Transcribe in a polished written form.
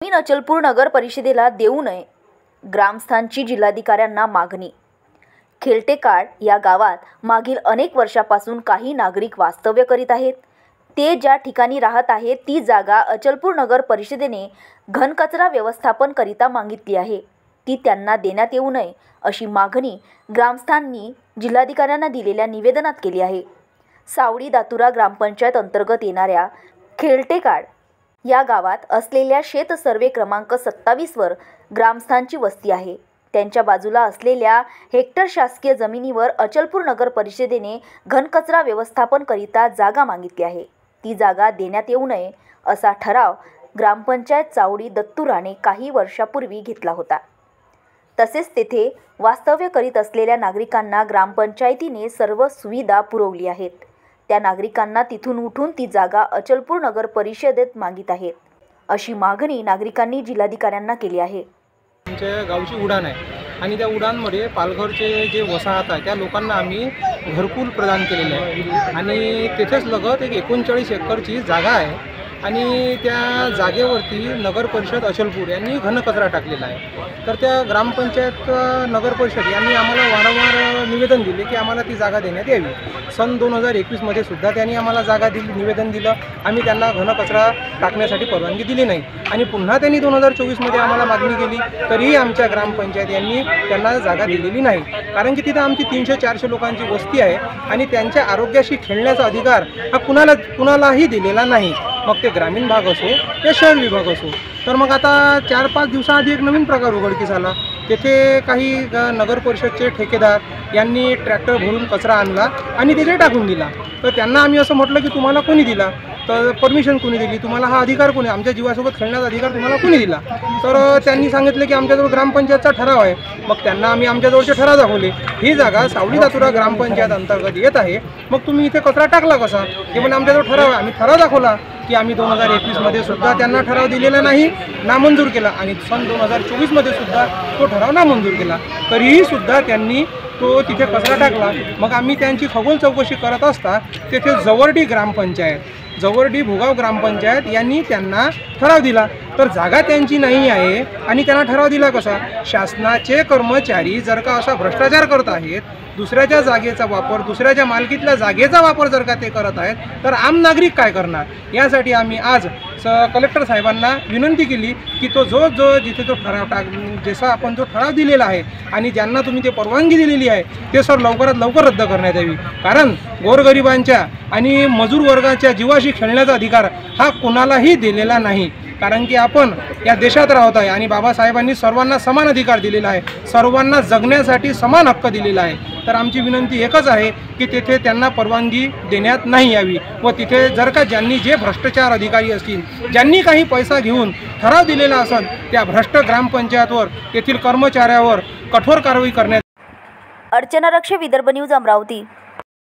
जमीन अचलपूर नगर परिषदेला देऊ नये, ग्रामस्थांची जिल्हाधिकाऱ्यांना मागणी। खेलटेकाड या गावात मागील अनेक वर्षापासून काही नागरिक वास्तव्य करीत आहेत। ते ज्या ठिकाणी राहत आहेत ती जागा अचलपूर नगर परिषदेने घनकचरा व्यवस्थापन करिता मागितली आहे, ती त्यांना देण्यात येऊ नये अशी मागणी ग्रामस्थांनी जिल्हाधिकाऱ्यांना दिलेल्या निवेदनात केली आहे। सावडी दातुरा ग्रामपंचायत अंतर्गत येणाऱ्या खेलटेकाड या गावात असलेल्या शेत सर्वे क्रमांक 27 वर ग्रामस्थांची वस्ती आहे। त्यांच्या बाजूला असलेल्या हेक्टर शासकीय जमिनीवर अचलपूर नगर परिषदेने घनकचरा व्यवस्थापन करिता जागा मागितली आहे, ती जागा देण्यात येऊ नये असा ठराव ग्रामपंचायत चावडी दत्तुराने काही वर्षापूर्वी घेतला होता। तसेच तेथे वास्तव्य करीत असलेल्या नागरिकांना ग्रामपंचायतीने सर्व सुविधा पुरवली आहेत। त्या नागरिकांना तिथून उठून ती जागा अचलपूर नगर परिषदेत मागित आहेत, अशी मागणी नागरिकांनी जिल्हाधिकाऱ्यांना केली आहे। आमच्या गावची उडान आहे आणि त्या उडानमध्ये पालघरचे जे वसाहत आहे त्या लोकांना आम्ही घरकुल प्रदान केलेले आहे आणि तेथेच लगत एक 39 एकरची जागा आहे आणि त्या जागेवरती नगर परिषद अचलपूर यांनी घनकचरा टाकलेला आहे। तर त्या ग्रामपंचायत नगर परिषद यांनी आम्हाला वारंवार निवेदन दिले की आम्हाला ती जागा देण्यात यावी। सन 2021 मध्ये सुद्धा त्यांनी आम्हाला जागा दिली, निवेदन दिलं, आम्ही त्यांना घनकचरा टाकण्यासाठी परवानगी दिली नाही आणि पुन्हा त्यांनी 2024 मध्ये आम्हाला मागणी केली तरीही आमच्या ग्रामपंचायत यांनी त्यांना जागा दिलेली नाही। कारण की तिथं आमची 300-400 लोकांची वस्ती आहे आणि त्यांच्या आरोग्याशी खेळण्याचा अधिकार हा कुणालाही दिलेला नाही, मग ते ग्रामीण भाग असो या शहर विभाग असो। तर मग आता 4-5 दिवसाआधी एक नवीन प्रकार उघडकीस आला। तेथे काही नगर परिषदचे ठेकेदार यांनी ट्रॅक्टर भरून कचरा आणला आणि तिथे टाकून दिला। तर त्यांना आम्ही असं म्हटलं की तुम्हाला कोणी दिला, तर परमिशन कोणी दिली, तुम्हाला हा अधिकार कोणी, आमच्या जीवासोबत खेळण्याचा अधिकार तुम्हाला कोणी दिला? तर त्यांनी सांगितलं की आमच्याजवळ ग्रामपंचायतचा ठराव आहे। मग त्यांना आम्ही आमच्याजवळचे ठराव दाखवले, ही जागा सावडी दातुरा ग्रामपंचायत अंतर्गत येत आहे, मग तुम्ही इथे कचरा टाकला कसा? ते म्हणजे आमच्याजवळ ठराव आहे। आम्ही ठराव दाखवला की आम्ही 2021 मध्ये सुद्धा त्यांना ठराव दिलेला नाही, नामंजूर केला आणि सन 2024 मध्ये सुद्धा तो ठराव नामंजूर केला, तरीही सुद्धा त्यांनी तो तिथे कचरा टाकला। मग आम्ही त्यांची खगोल चौकशी करत असता तेथे जवळडी भुगाव ग्रामपंचायत यांनी त्यांना ठराव दिला। तर जागा त्यांची नाही आहे आणि त्यांना ठराव दिला कसा? शासनाचे कर्मचारी जर का असा भ्रष्टाचार करत आहेत, दुसऱ्याच्या जागेचा वापर, दुसऱ्याच्या मालकीतल्या जागेचा वापर जर का ते करत आहेत, तर आम नागरिक काय करणार? यासाठी आम्ही आज कलेक्टर साहेबांना विनंती केली की तो जिथे तो ठराव जसा आपण जो ठराव दिलेला आहे आणि ज्यांना तुम्ही ते परवानगी दिलेली आहे ते सर लवकरात लवकर रद्द करण्यात यावी। कारण गोरगरिबांच्या आणि मजूर वर्गाच्या जीवाशी खेळण्याचा अधिकार हा कुणालाही दिलेला नाही। कारण की आपण या देशात राहत आहे आणि बाबासाहेबांनी सर्वांना समान अधिकार दिलेला आहे, सर्वांना जगण्यासाठी समान हक्क दिलेला आहे। तर आमची विनंती एकच आहे की तेथे त्यांना परवानगी देण्यात नाही यावी व तिथे जर का ज्यांनी जे भ्रष्टाचार अधिकारी असतील, ज्यांनी काही पैसा घेऊन ठराव दिलेला असेल, त्या भ्रष्ट ग्रामपंचायतवर, तेथील कर्मचाऱ्यावर कठोर कारवाई करण्यात। अर्चना रक्षे, विदर्भ न्यूज, अमरावती।